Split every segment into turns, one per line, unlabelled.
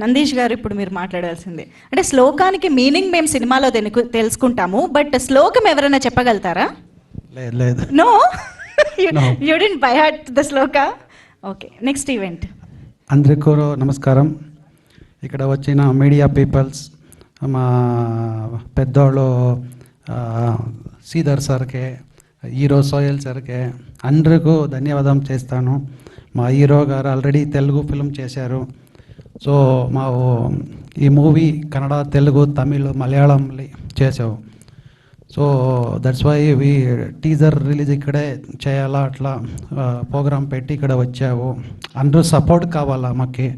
నందీష్ గారు, ఇప్పుడు మీరు మాట్లాడాల్సింది అంటే శ్లోకానికి మీనింగ్ మేము సినిమాలో తెలుసుకుంటాము, బట్ శ్లోకం ఎవరైనా చెప్పగలుగుతారా?
లేదు లేదు.
No, you didn't by heart the shloka. Okay, next event.
అందరికీ నమస్కారం. ఇక్కడ వచ్చిన మీడియా పీపుల్స్, మా పెద్దోళ్ళు శ్రీధర్ సార్కే, హీరో సోయల్ సార్కే అందరికీ ధన్యవాదం చేస్తాను. మా హీరో గారు ఆల్రెడీ తెలుగు ఫిల్మ్ చేశారు. సో మా ఈ మూవీ కన్నడ, తెలుగు, తమిళ్, మలయాళం చేసావు. So that's why teaser release ఇక్కడే చేయాలా, అట్లా ప్రోగ్రాం పెట్టి ఇక్కడ వచ్చావు. అందరూ సపోర్ట్ కావాలా మాకు.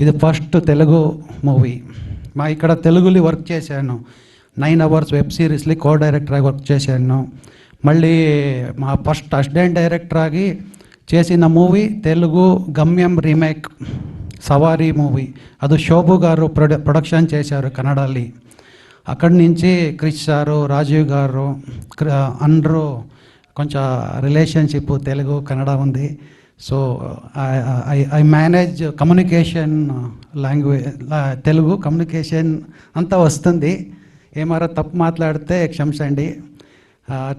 ఇది ఫస్ట్ తెలుగు మూవీ. మా ఇక్కడ తెలుగులో వర్క్ చేశాను. 9 hours వెబ్ సిరీస్లో కో డైరెక్టర్గా వర్క్ చేశాను. మళ్ళీ మా ఫస్ట్ అసిస్టెంట్ డైరెక్టర్ ఆಗಿ చేసిన మూవీ తెలుగు గమ్యం రీమేక్ సవారీ మూవీ. అది శోభు గారు ప్రొడక్షన్ చేశారు కన్నడలో. అక్కడి నుంచి క్రిష్ సారు, రాజీవ్ గారు అందరూ కొంచెం రిలేషన్షిప్ తెలుగు కన్నడ ఉంది. So I manage communication language, Telugu communication అంతా వస్తుంది. ఏమారా తప్పు మాట్లాడితే క్షమించండి.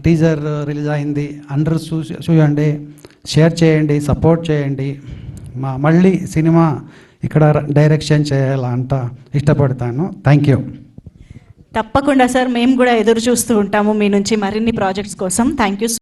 టీజర్ రిలీజ్ అయింది, అందరూ చూడండి, షేర్ చేయండి, సపోర్ట్ చేయండి. మళ్ళీ సినిమా ఇక్కడ డైరెక్షన్ చేయాలంట ఇష్టపడతాను. Thank you.
తప్పకుండా సార్, మేము కూడా ఎదురు చూస్తూ ఉంటాము మీ నుంచి మరిన్ని ప్రాజెక్ట్స్ కోసం. Thank you.